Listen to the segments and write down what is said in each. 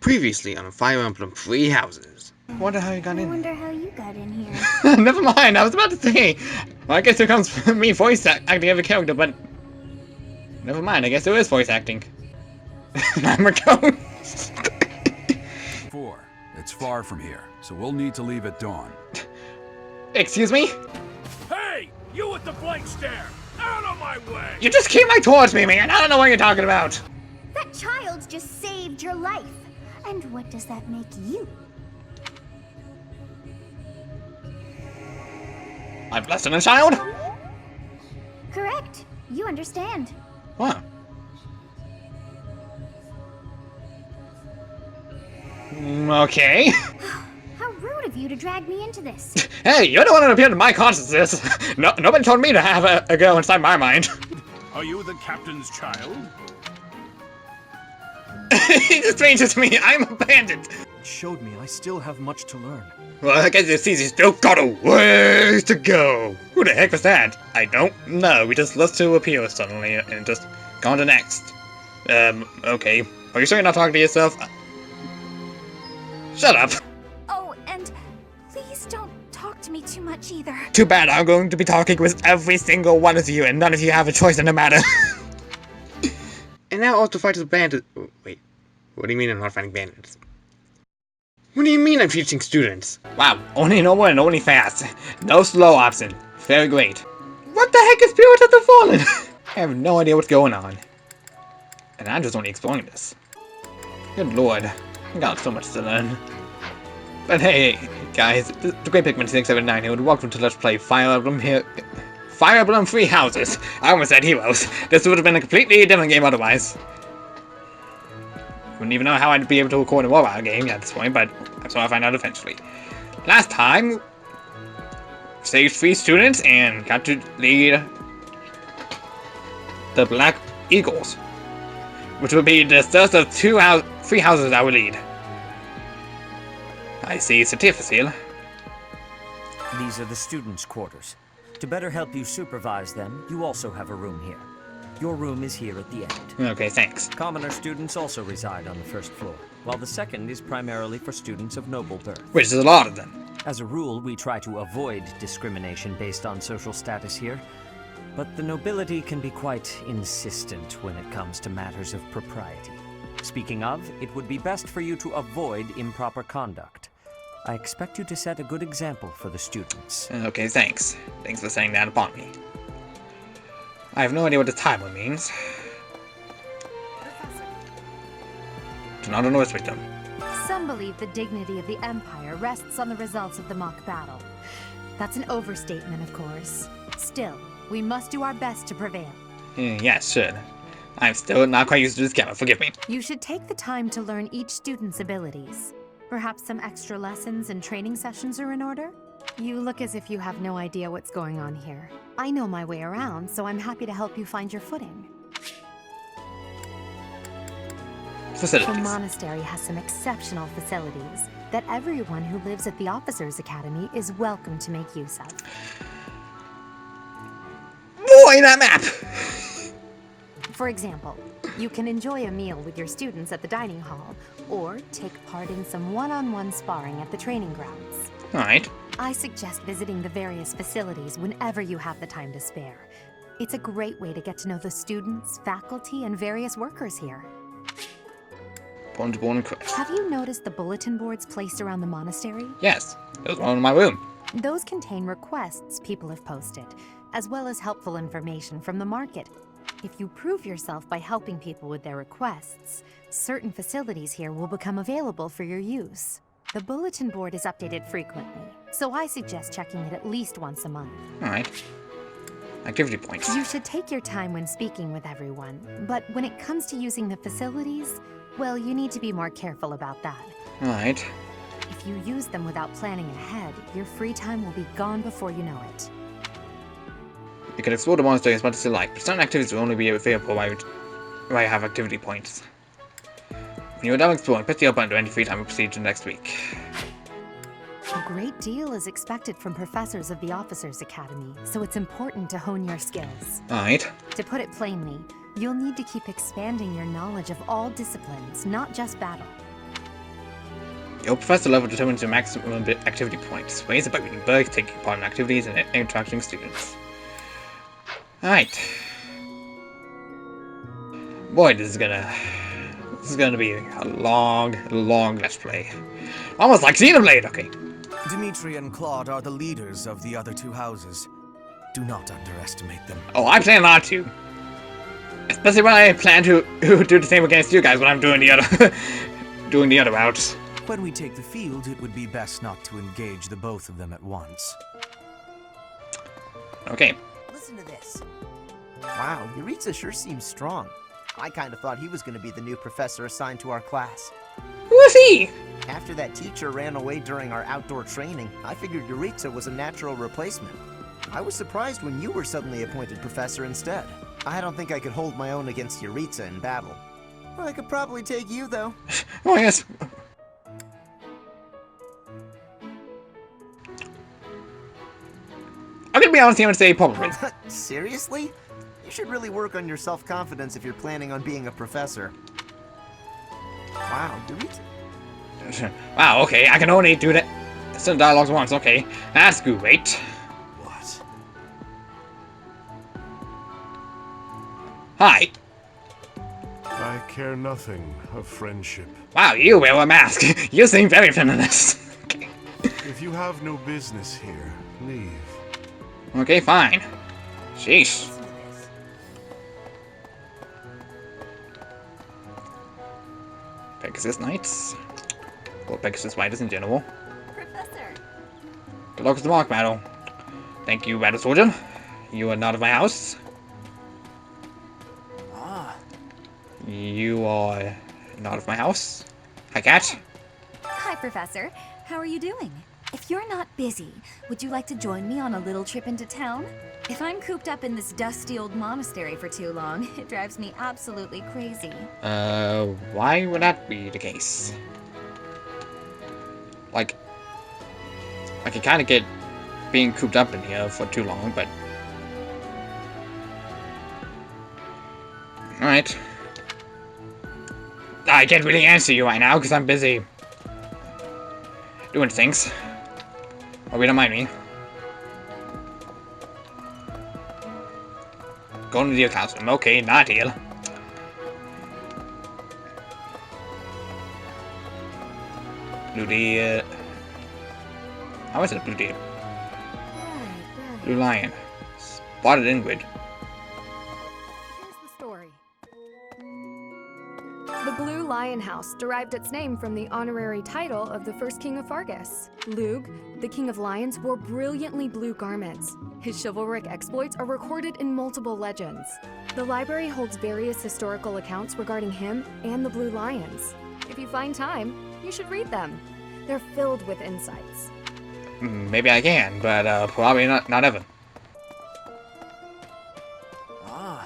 Previously on Fire Emblem Three Houses. Wonder how you got in. I wonder how you got in here. Never mind, I was about to say. Well, I guess it comes from me voice acting every character, but never mind, I guess there is voice acting. I'm a ghost. 4. It's far from here, so we'll need to leave at dawn. Excuse me? Hey! You with the blank stare! Out of my way! You just came right towards me, man. I don't know what you're talking about. That child just saved your life. And what does that make you? I'm less than a child? Correct. You understand. What? Okay. How rude of you to drag me into this. Hey, you're the one that appeared in my consciousness. Nobody told me to have a go inside my mind. Are you the captain's child? He's a stranger to me. I'm a bandit. It showed me I still have much to learn. Well, I guess you see, you still got a ways to go. Who the heck was that? I don't know. We just lost to appear suddenly and just gone to next. Okay. Are you sure you're not talking to yourself? Shut up. Oh, and please don't talk to me too much either. Too bad. I'm going to be talking with every single one of you, and none of you have a choice in the matter. And now also fight the bandits. Oh, wait. What do you mean I'm not fighting bandits? What do you mean I'm teaching students? Wow. Only noble and only fast. No slow option. Very great. What the heck is Spirit of the Fallen? I have no idea what's going on. And I'm just only exploring this. Good lord. I got so much to learn. But hey, guys, the Great Pikmin 679 here, and welcome to Let's Play Fire Emblem here. Fire Emblem Three Houses. I almost said Heroes. This would have been a completely different game otherwise. Wouldn't even know how I'd be able to record a mobile game at this point, but I'm sure I'll find out eventually. Last time, saved 3 students and got to lead the Black Eagles, which would be the first of 3 houses I would lead. I see certificates here. These are the students' quarters. To better help you supervise them, you also have a room here. Your room is here at the end. Okay, thanks. Commoner students also reside on the first floor, while the second is primarily for students of noble birth. Which is a lot of them. As a rule, we try to avoid discrimination based on social status here, but the nobility can be quite insistent when it comes to matters of propriety. Speaking of, it would be best for you to avoid improper conduct. I expect you to set a good example for the students. Okay, thanks. Thanks for saying that upon me. I have no idea what the title means. Do not underestimate them. Some believe the dignity of the Empire rests on the results of the mock battle. That's an overstatement, of course. Still, we must do our best to prevail. Yes, sure. I'm still not quite used to this camera, forgive me. You should take the time to learn each student's abilities. Perhaps some extra lessons and training sessions are in order? You look as if you have no idea what's going on here. I know my way around, so I'm happy to help you find your footing. The Facilities. monastery has some exceptional facilities that everyone who lives at the Officers' Academy is welcome to make use of. Boy, that map! For example, you can enjoy a meal with your students at the dining hall, or take part in some one-on-one sparring at the training grounds. Alright. I suggest visiting the various facilities whenever you have the time to spare. It's a great way to get to know the students, faculty, and various workers here. Born quest. Have you noticed the bulletin boards placed around the monastery? Yes, there's one in my room. Those contain requests people have posted, as well as helpful information from the market. If you prove yourself by helping people with their requests, certain facilities here will become available for your use. The bulletin board is updated frequently, so I suggest checking it at least once a month. Alright. Activity points. You should take your time when speaking with everyone, but when it comes to using the facilities, well, you need to be more careful about that. Alright. If you use them without planning ahead, your free time will be gone before you know it. You can explore the monastery as much as you like, but certain activities will only be available while you have activity points. When you are done exploring, press the up button to end your free time and proceed to next week. A great deal is expected from professors of the Officers' Academy, so it's important to hone your skills. Alright. To put it plainly, you'll need to keep expanding your knowledge of all disciplines, not just battle. Your professor level determines your maximum activity points. Ways about reading books, taking part in activities, and interacting with students. Alright. Boy, this is gonna be a long Let's Play. Almost like Xenoblade, okay. Dimitri and Claude are the leaders of the other two houses. Do not underestimate them. Oh, I plan not to. Especially when I plan to do the same against you guys when I'm doing the other doing the other routes. When we take the field, it would be best not to engage the both of them at once. Okay. Listen to this. Wow, Yuritsa sure seems strong. I kind of thought he was going to be the new professor assigned to our class. Who is he? After that teacher ran away during our outdoor training, I figured Yuritsa was a natural replacement. I was surprised when you were suddenly appointed professor instead. I don't think I could hold my own against Yuritsa in battle. Well, I could probably take you, though. Oh, yes. I'm gonna be honest here and say probably. Seriously? You should really work on your self-confidence if you're planning on being a professor. Wow, Yuritsa. Wow, okay, I can only do that. Some dialogues once, okay. That's great. What? Hi. I care nothing of friendship. Wow, you wear a mask. You seem very feminist. Okay. If you have no business here, leave. Okay, fine. Sheesh. Pegasus Knights. Or Pegasus Riders in general. Professor. Good luck with the mock battle. Thank you, Battle Soldier. You are not of my house. Ah. You are not of my house. Hi, Cat. Hi, Professor. How are you doing? If you're not busy, would you like to join me on a little trip into town? If I'm cooped up in this dusty old monastery for too long, it drives me absolutely crazy. Why would that be the case? Like I can kind of get being cooped up in here for too long, but... Alright. I can't really answer you right now, because I'm busy doing things. Oh, we don't mind me. Going to the classroom. Okay, not deal. Blue deer. How is it blue deer? Blue lion. Spotted Ingrid. Here's the story. The Blue Lion House derived its name from the honorary title of the first king of Fargus. Lug, the king of lions, wore brilliantly blue garments. His chivalric exploits are recorded in multiple legends. The library holds various historical accounts regarding him and the Blue Lions. If you find time, you should read them. They're filled with insights. Maybe I can, but probably not ever. Ah.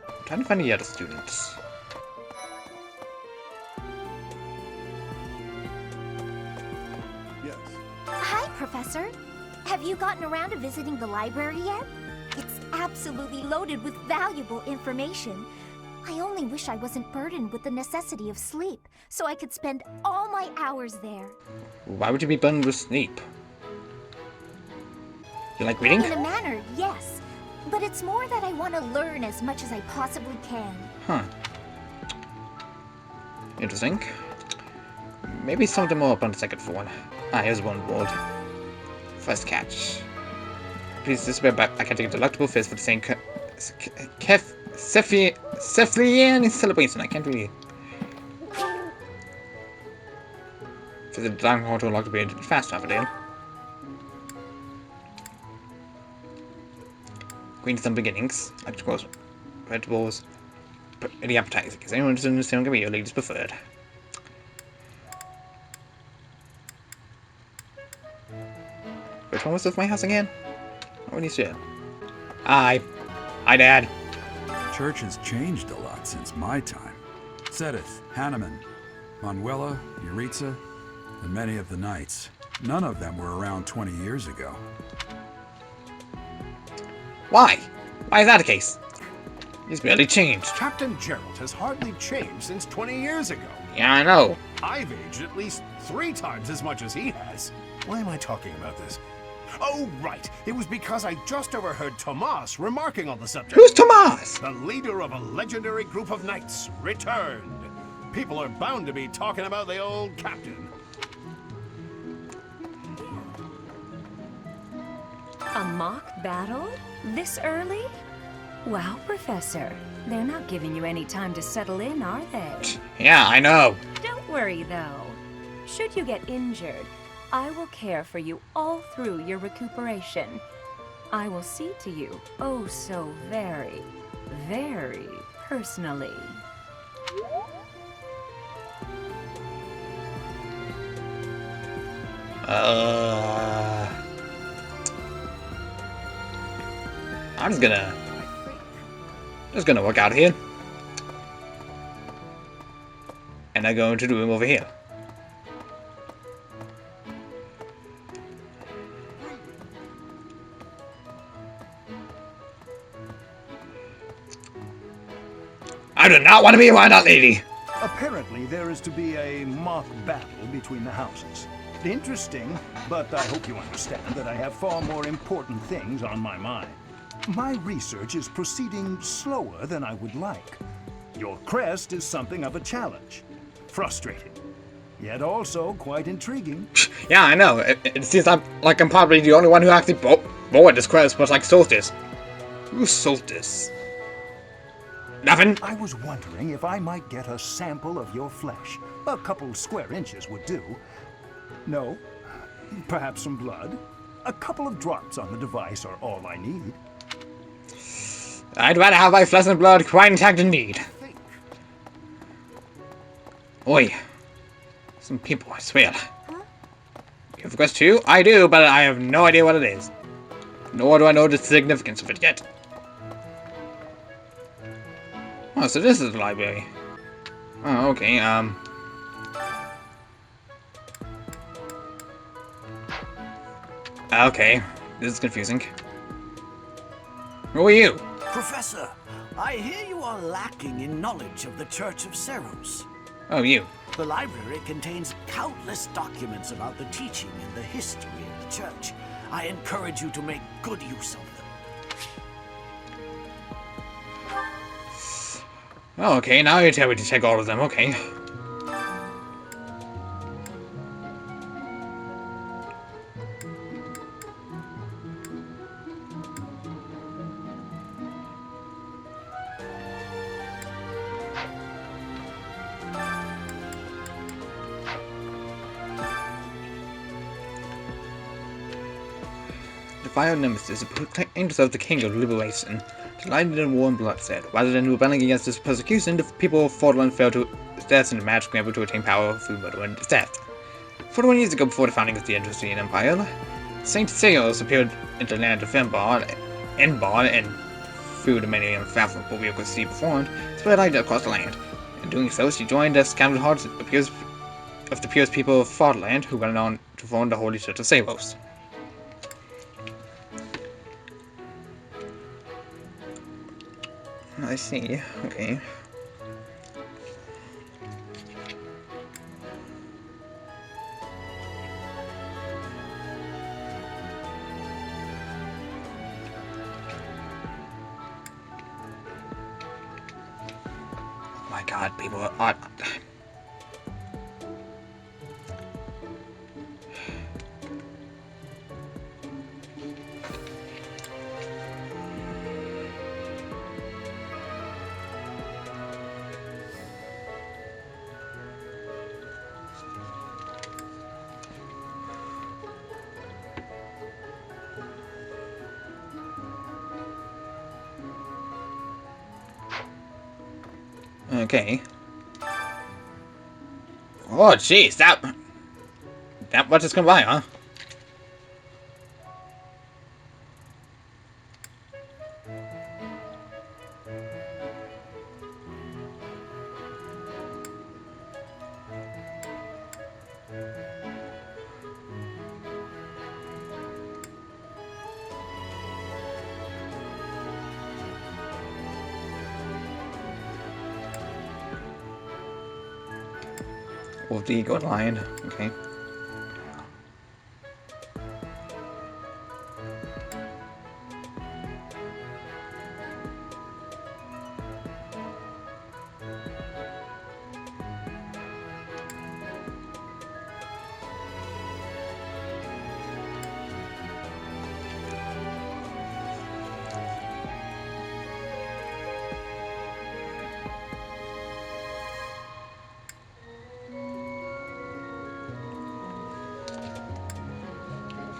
I'm trying to find the other students. Yes. Hi, Professor. Have you gotten around to visiting the library yet? It's absolutely loaded with valuable information. I only wish I wasn't burdened with the necessity of sleep, so I could spend all my hours there. Why would you be burdened with sleep? You like reading? In a manner, yes. But it's more that I want to learn as much as I possibly can. Huh. Interesting. Maybe some of them are up on the second floor. Ah, here's one board. First catch. Please disappear back. I can take a delectable fish for the same Cephalian celebration. I can't really. Visit the dining hall to unlock the beard fast travel in. Green some beginnings. Like to close vegetables. The appetizing. Is anyone interested in this? Give me your ladies preferred. Which one was of my house again? I already said. Hi. Hi, Dad. The church has changed a lot since my time. Sedith, Hanneman, Manuela, Yuritsa, and many of the knights. None of them were around 20 years ago. Why? Why is that the case? He's barely changed. Captain Gerald has hardly changed since 20 years ago. Yeah, I know. I've aged at least 3 times as much as he has. Why am I talking about this? Oh, right. It was because I just overheard Tomas remarking on the subject. Who's Tomas? The leader of a legendary group of knights returned. People are bound to be talking about the old captain. A mock battle? This early? Wow, Professor. They're not giving you any time to settle in, are they? Yeah, I know. Don't worry, though. Should you get injured, I will care for you all through your recuperation. I will see to you, oh so very, very personally. I'm just gonna walk out here. And I go into the room over here. I do not want to be around that lady. Apparently, there is to be a mock battle between the houses. Interesting, but I hope you understand that I have far more important things on my mind. My research is proceeding slower than I would like. Your crest is something of a challenge. Frustrating, yet also quite intriguing. Yeah, I know. It seems like I'm probably the only one who actually bought this crest, but like Solstice. Who's Solstice? Nothing. I was wondering if I might get a sample of your flesh. A couple square inches would do. No? Perhaps some blood? A couple of drops on the device are all I need. I'd rather have my flesh and blood quite intact indeed. Oi. Some people, I swear. You have a quest too? I do, but I have no idea what it is. Nor do I know the significance of it yet. Oh, so this is the library. Oh, okay, okay, this is confusing. Who are you? Professor, I hear you are lacking in knowledge of the Church of Ceros. Oh, you. The library contains countless documents about the teaching and the history of the Church. I encourage you to make good use of them. Oh, okay, now you tell me to check all of them, okay. The vile nemesis proclaimed herself the king of liberation, delighted in war and bloodshed. Rather than rebelling against this persecution, the people of Fortland fell to death in a mad scramble to attain power through murder and theft. 41 years ago, before the founding of the Industry Empire, Saint Ceos appeared in the land of Enbar, and through the many unfathomable bureaucracy performed, spread light across the land. In doing so, she joined the scattered hearts of the purest people of Fortland, who went on to form the Holy Church of Ceros. I see. Okay. Oh my God, people are... Okay. Oh, jeez, that much has come by, huh? With the Golden Lion. Okay.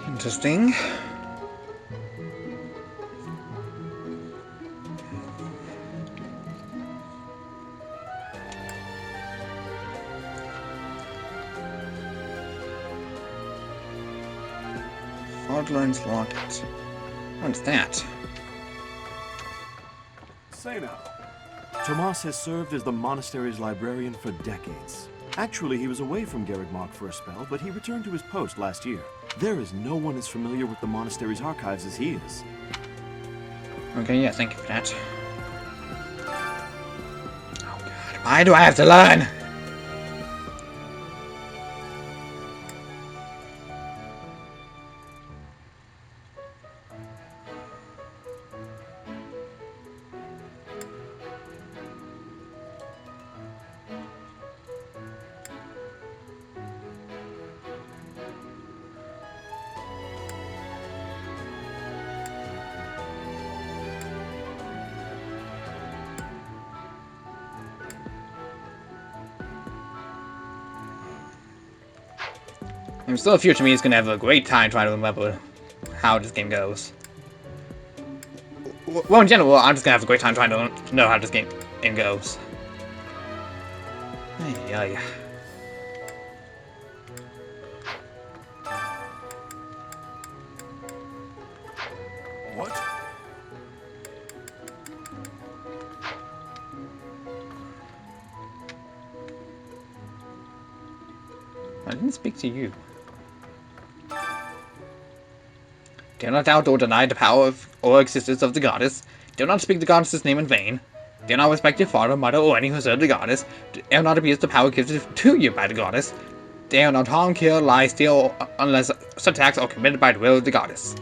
Interesting. Hardlines locked. What's that? Say now. Tomas has served as the monastery's librarian for decades. Actually, he was away from Garreg for a spell, but he returned to his post last year. There is no one as familiar with the monastery's archives as he is. Okay, yeah, thank you for that. Oh god, why do I have to learn? I'm still future me is gonna have a great time trying to remember how this game goes. Well, in general, I'm just gonna have a great time trying to know how this game goes. Ay, ay. What? I didn't speak to you. Do not doubt or deny the power of, or existence of the goddess. Do not speak the goddess's name in vain. Do not respect your father, mother, or any who serve the goddess. Do not abuse the power given to you by the goddess. Dare not harm, kill, lie, steal, unless such acts are committed by the will of the goddess.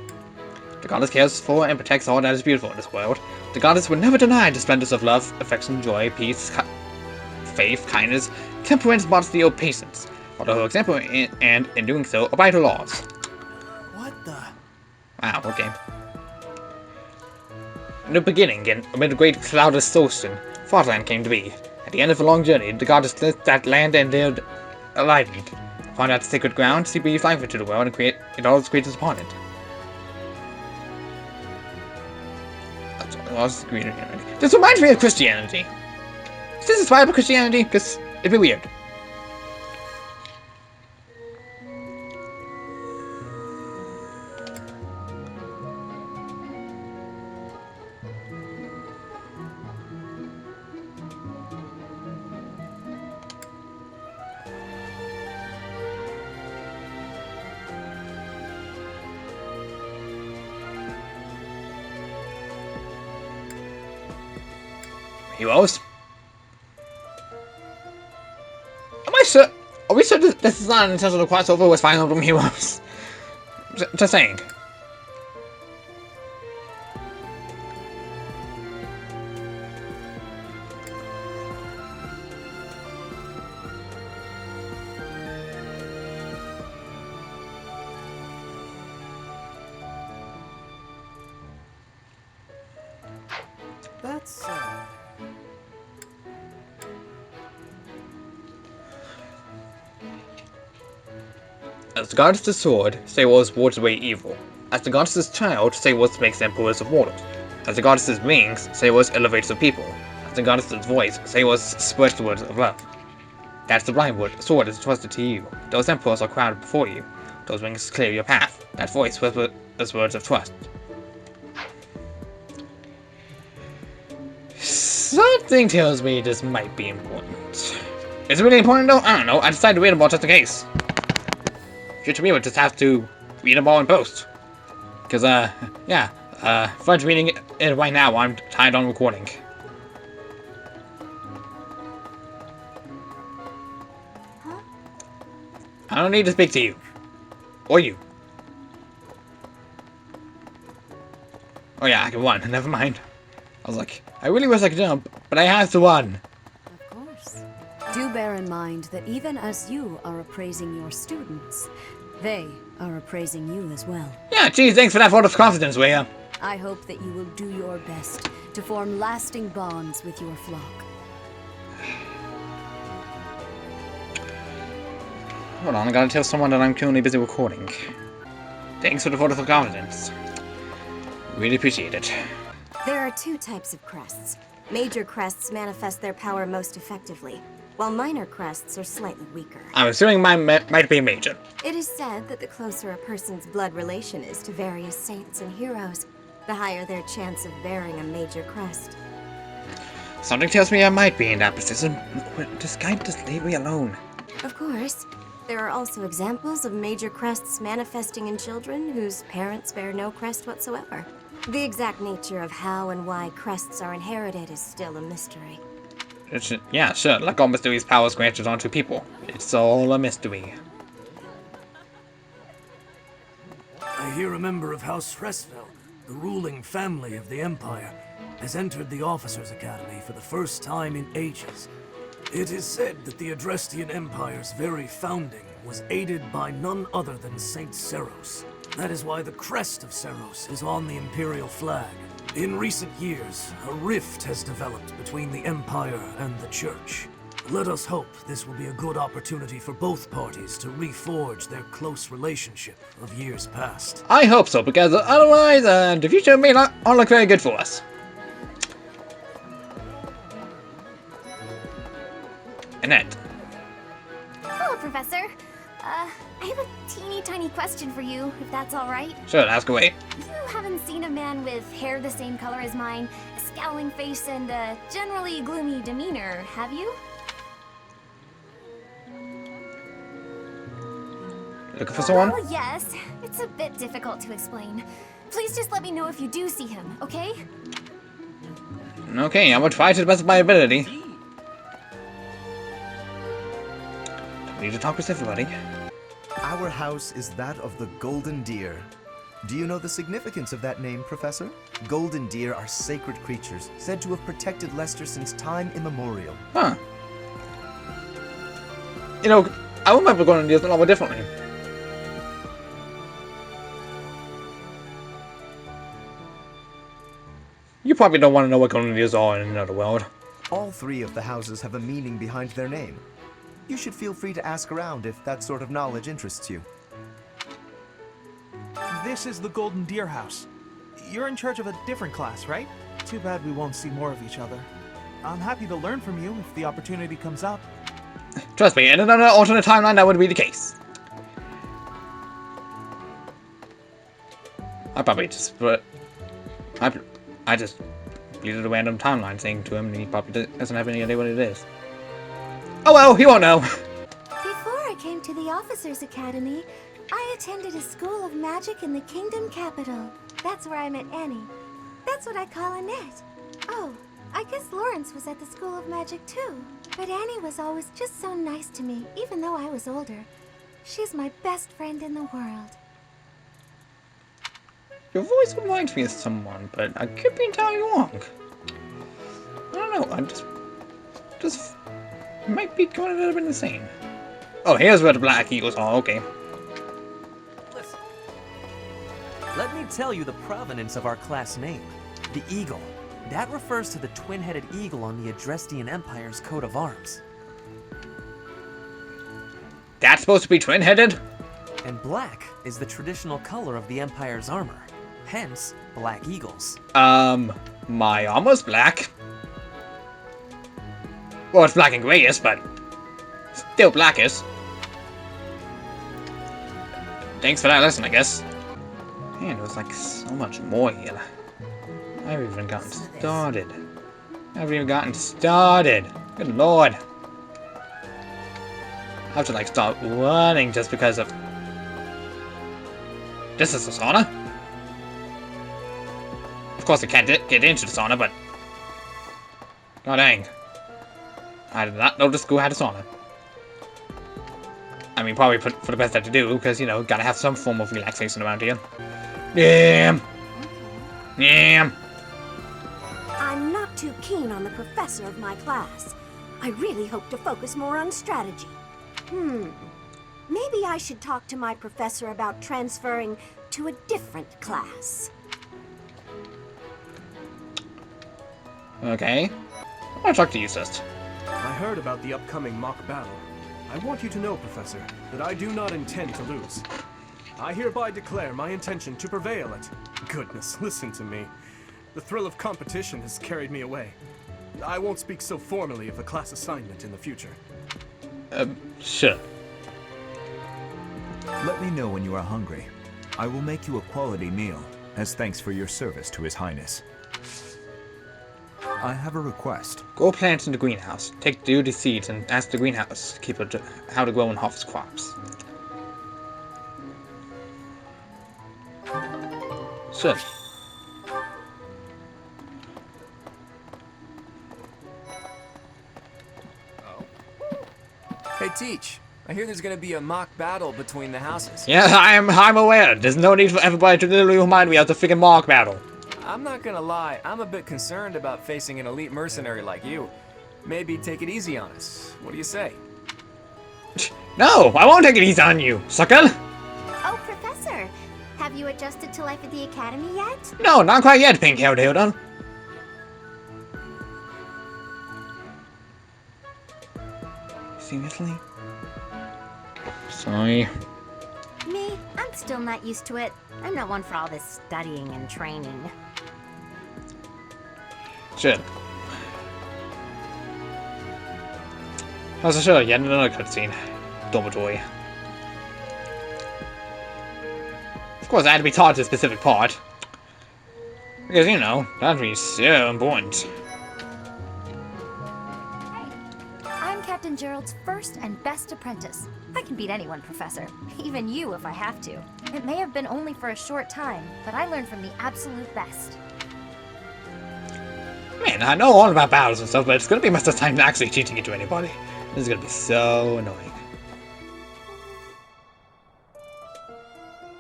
The goddess cares for and protects all that is beautiful in this world. The goddess would never deny the splendors of love, affection, joy, peace, faith, kindness, temperance, modesty, or patience. Follow her example and, in doing so, abide her laws. What the? Wow, okay. In the beginning, and amid a great cloudless ocean, Fartland came to be. At the end of a long journey, the goddess lit that land and lived enlightened. Upon that sacred ground, she breathed life into the world and created all its creatures upon it. This reminds me of Christianity. Is this inspired by Christianity? Because it'd be weird. Heroes? Am I sure? Are we sure this is not an intentional crossover with Fire Emblem Heroes? Just saying. That's, As the goddess's sword, Sailors wards away evil. As the goddess's child, Sailors makes emperors of mortals. As the goddess's wings, Sailors elevates the people. As the goddess's voice, Sailors spreads the words of love. That sublime sword is trusted to you. Those emperors are crowned before you. Those wings clear your path. That voice whispers words of trust. Something tells me this might be important. Is it really important though? I don't know. I decided to read about just in case. Future me would just have to read them all in post. Because, yeah, Fudge reading it right now while I'm tied on recording. Huh? I don't need to speak to you. Or you. Oh yeah, I can run. Never mind. I was like, I really wish I could jump, but I have to run. Of course. Do bear in mind that even as you are appraising your students, they are appraising you as well. Yeah, geez, thanks for that vote of confidence, Leia. I hope that you will do your best to form lasting bonds with your flock. Hold on, I gotta tell someone that I'm currently busy recording. Thanks for the vote of confidence. Really appreciate it. There are two types of crests. Major crests manifest their power most effectively, while minor crests are slightly weaker. I'm assuming mine might be major. It is said that the closer a person's blood relation is to various saints and heroes, the higher their chance of bearing a major crest. Something tells me I might be in that position. This guy just leave me alone. Of course, there are also examples of major crests manifesting in children whose parents bear no crest whatsoever. The exact nature of how and why crests are inherited is still a mystery. Yeah, sure, like all mysteries powers granted onto people. It's all a mystery. I hear a member of House Fresfeld, the ruling family of the Empire, has entered the Officers' Academy for the first time in ages. It is said that the Adrestian Empire's very founding was aided by none other than Saint Seros. That is why the crest of Seros is on the Imperial flag. In recent years, a rift has developed between the Empire and the Church. Let us hope this will be a good opportunity for both parties to reforge their close relationship of years past. I hope so, because otherwise, the future may not look very good for us. Annette. Hello, Professor. I have a teeny tiny question for you, if that's all right. Sure, ask away. You haven't seen a man with hair the same color as mine, a scowling face, and a generally gloomy demeanor, have you? Looking for someone? Well, yes. It's a bit difficult to explain. Please just let me know if you do see him, okay? Okay, I'm gonna try to the best of my ability. Don't need to talk with everybody. Our house is that of the Golden Deer. Do you know the significance of that name, Professor? Golden deer are sacred creatures, said to have protected Leicester since time immemorial. Huh. You know, I remember going to do it a lot more differently. You probably don't want to know what golden deers are in another world. All three of the houses have a meaning behind their name. You should feel free to ask around if that sort of knowledge interests you. This is the Golden Deer House. You're in charge of a different class, right? Too bad we won't see more of each other. I'm happy to learn from you if the opportunity comes up. Trust me, in another alternate timeline, that would be the case. I probably just I just deleted a random timeline saying to him, and he probably doesn't have any idea what it is. Oh well, he won't know. Before I came to the Officers' Academy, I attended a school of magic in the Kingdom capital. That's where I met Annie. That's what I call Annette. Oh, I guess Lawrence was at the School of Magic too. But Annie was always just so nice to me, even though I was older. She's my best friend in the world. Your voice reminds me of someone, but I could be entirely wrong. I don't know, I just might be going a little bit insane. Oh, here's where the Black Eagles are, okay. Listen. Let me tell you the provenance of our class name. The Eagle. That refers to the twin-headed eagle on the Adrestian Empire's coat of arms. That's supposed to be twin-headed? And black is the traditional color of the Empire's armor. Hence, black eagles. My armor's black. Well, it's black and grayish, but still blackish. Thanks for that lesson, I guess. Man, there's like so much more here. I haven't even gotten started. Good lord. I have to like start running just because of... This is a sauna? Of course I can't get into the sauna, but... God dang. I did not know the school had a sauna. I mean, probably for the best that to do, because, you know, gotta have some form of relaxation around here. Yeah. Yeah. I'm not too keen on the professor of my class. I really hope to focus more on strategy. Maybe I should talk to my professor about transferring to a different class. Okay. I want to talk to you first. I heard about the upcoming mock battle. I want you to know, Professor, that I do not intend to lose. I hereby declare my intention to prevail at... Goodness, listen to me. The thrill of competition has carried me away. I won't speak so formally of a class assignment in the future. Sure. Let me know when you are hungry. I will make you a quality meal, as thanks for your service to His Highness. I have a request. Grow plants in the greenhouse. Take duty seeds and ask the greenhouse keeper how to grow and harvest crops. Sure. Hey, Teach. I hear there's gonna be a mock battle between the houses. Yeah, I'm aware. There's no need for everybody to literally remind me of the freaking mock battle. I'm not gonna lie, I'm a bit concerned about facing an elite mercenary like you. Maybe take it easy on us. What do you say? No, I won't take it easy on you, sucker! Oh, Professor! Have you adjusted to life at the Academy yet? No, not quite yet, pink-haired Hilda. Seriously? Sorry. Me? I'm still not used to it. I'm not one for all this studying and training. Shit. Also, sure, yet another cutscene. Dormitory. Of course, I had to be taught this specific part. Because, you know, that'd be so important. I'm Captain Gerald's first and best apprentice. I can beat anyone, Professor. Even you, if I have to. It may have been only for a short time, but I learned from the absolute best. Man, I know all about battles and stuff, but it's gonna be my first time actually teaching it to anybody. This is gonna be so annoying.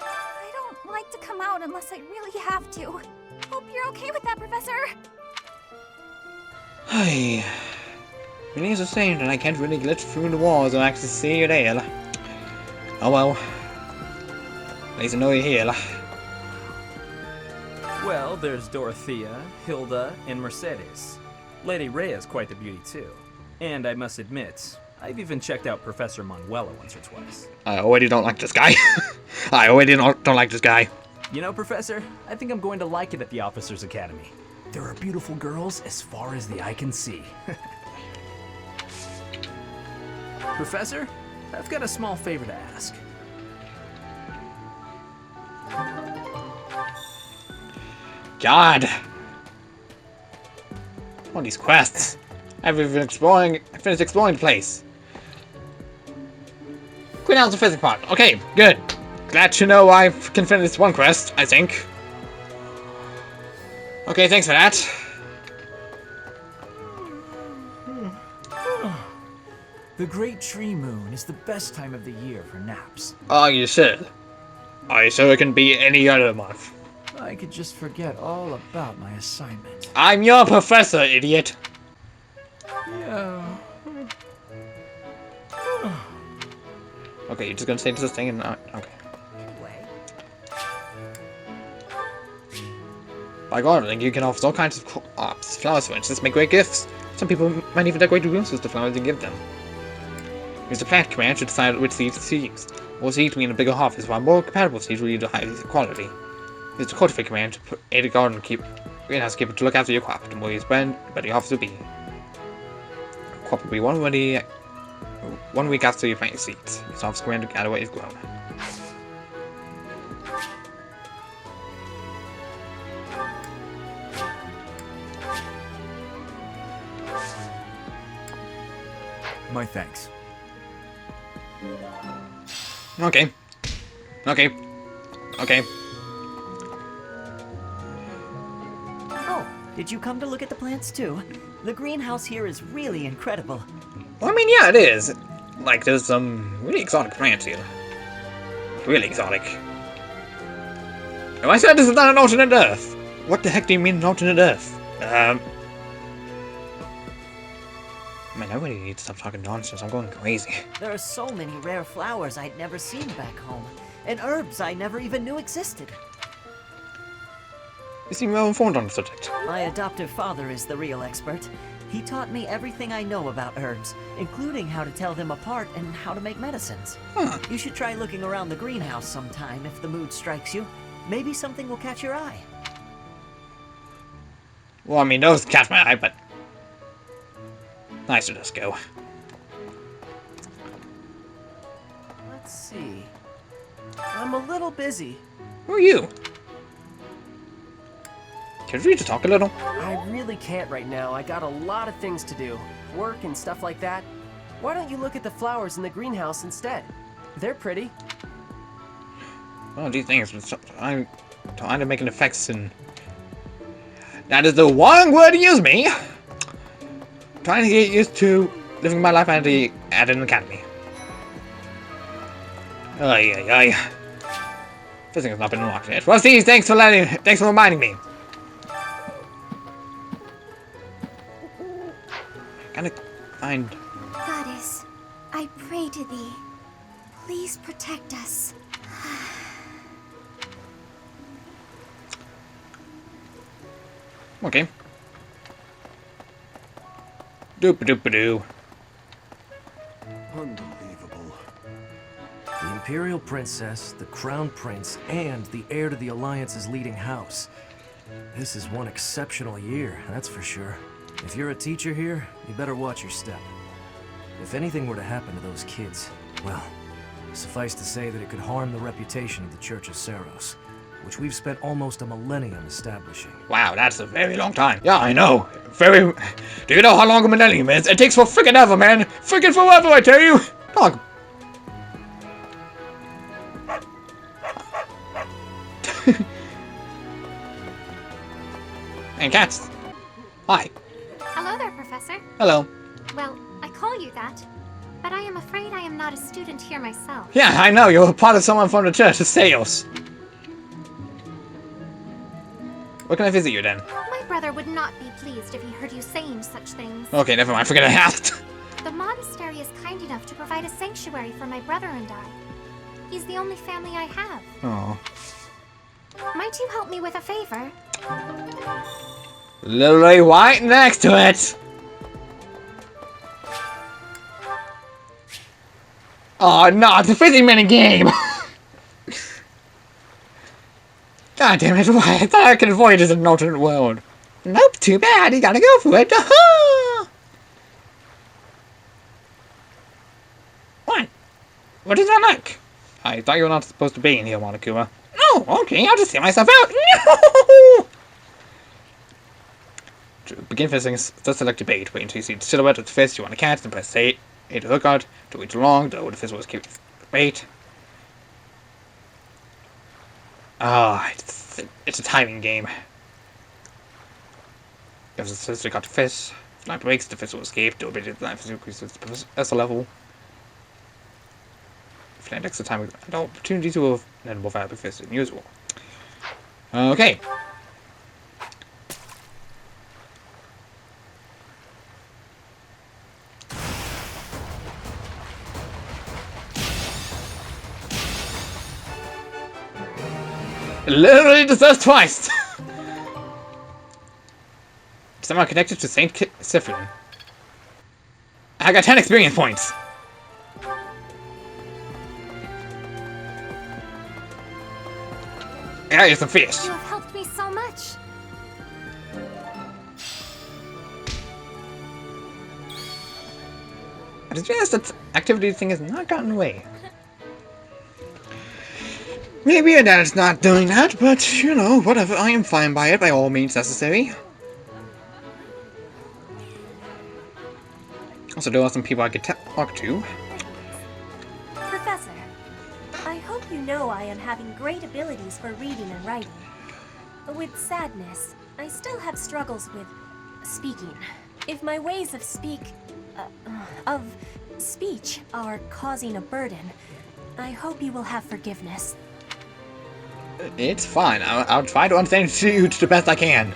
I don't like to come out unless I really have to. Hope you're okay with that, Professor. Hey. It is a shame that I can't really glitch through the walls and actually see you there. Oh well. At least I know you're here. Well, there's Dorothea, Hilda, and Mercedes. Lady Rhea is quite the beauty too. And I must admit, I've even checked out Professor Manuela once or twice. I already don't like this guy. I already don't like this guy. You know, Professor, I think I'm going to like it at the Officers Academy. There are beautiful girls as far as the eye can see. Professor, I've got a small favor to ask. God. All these quests. I've finished exploring the place. Queen House of Physics Pod. Okay, good. Glad to know I can finish this one quest, I think. Okay, thanks for that. The Great Tree Moon is the best time of the year for naps. Are you sure? Are you sure it can be any other month? I could just forget all about my assignment. I'm your professor, idiot. Yeah. Okay, you're just gonna say this thing and not... Okay. By God, I think you can offer all kinds of flowers, for instance, make great gifts. Some people might even decorate rooms with the flowers you give them. Use the plant command to decide which seeds to use. More seeds mean a bigger harvest, while more compatible seeds will yield a higher quality. Use the cultivate command to aid a greenhouse keeper to look after your crop. The more you spend, the better your harvest will be. Crop will be one week after you plant your seeds. Use harvest command to gather what you've grown. My thanks. Okay. Okay. Okay. Oh, did you come to look at the plants too? The greenhouse here is really incredible. Well, I mean, yeah, it is. like there's some really exotic plants here. Really exotic. If I said this is not an alternate Earth, what the heck do you mean an alternate Earth? Man, I really need to stop talking nonsense. I'm going crazy. There are so many rare flowers I'd never seen back home, and herbs I never even knew existed. You seem well informed on the subject. My adoptive father is the real expert. He taught me everything I know about herbs, including how to tell them apart and how to make medicines. Huh. You should try looking around the greenhouse sometime if the mood strikes you. Maybe something will catch your eye. Well, I mean, those catch my eye, but nice to just go. Let's see. I'm a little busy. Who are you? Can we just talk a little? I really can't right now. I got a lot of things to do. Work and stuff like that. Why don't you look at the flowers in the greenhouse instead? They're pretty. Well, these things, I'm trying to make an effects and... That is the wrong word to use, me! Trying to get used to living my life at an academy. Ay, ay, ay. This thing has not been unlocked yet. Well, see, thanks for reminding me. Gotta find... Goddess, I pray to thee. Please protect us. Okay. Doop-a-doop-a-doo. Unbelievable. The Imperial Princess, the Crown Prince, and the heir to the Alliance's leading house. This is one exceptional year, that's for sure. If you're a teacher here, you better watch your step. If anything were to happen to those kids, well, suffice to say that it could harm the reputation of the Church of Seros, which we've spent almost a millennium establishing. Wow, that's a very long time. Yeah, I know. Very... Do you know how long a millennium is? It takes for friggin' ever, man. Friggin' forever, I tell you. Dog. And cats. Hi. Hello there, Professor. Hello. Well, I call you that, but I am afraid I am not a student here myself. Yeah, I know. You're part of someone from the Church of Seros. Where can I visit you then? My brother would not be pleased if he heard you saying such things. Okay, never mind. Forget I asked. The monastery is kind enough to provide a sanctuary for my brother and I. He's the only family I have. Oh. Might you help me with a favor? Literally right next to it. Oh no, it's a fizzy mini game. God damn it, why? I thought I could avoid it in an alternate world. Nope, too bad, you gotta go for it. What? What does that look? I thought you were not supposed to be in here, Monokuma. No, okay, I'll just see myself out. No! To begin fizzing, just select your bait. Wait until you see the silhouette of the fist you want to catch, then press A to hook out. Don't wait too long, though the fist will escape the bait. Ah, it's a timing game. If the sister got the fish, if light breaks, the fish will escape. The ability of the light fish increases the level. If land extra time, an opportunity to have an more valuable fish than usual. Okay. Literally just does twice! Somehow connected to St. Cyprian. I got 10 experience points! Yeah, here's some fish. You have helped me so much. It's just that activity thing has not gotten away. Maybe your dad's not doing that, but, you know, whatever. I am fine by it, by all means necessary. Also, there are some people I could talk to. Professor, I hope you know I am having great abilities for reading and writing. With sadness, I still have struggles with speaking. If my ways of speech are causing a burden. I hope you will have forgiveness. It's fine. I'll try to understand you to the best I can.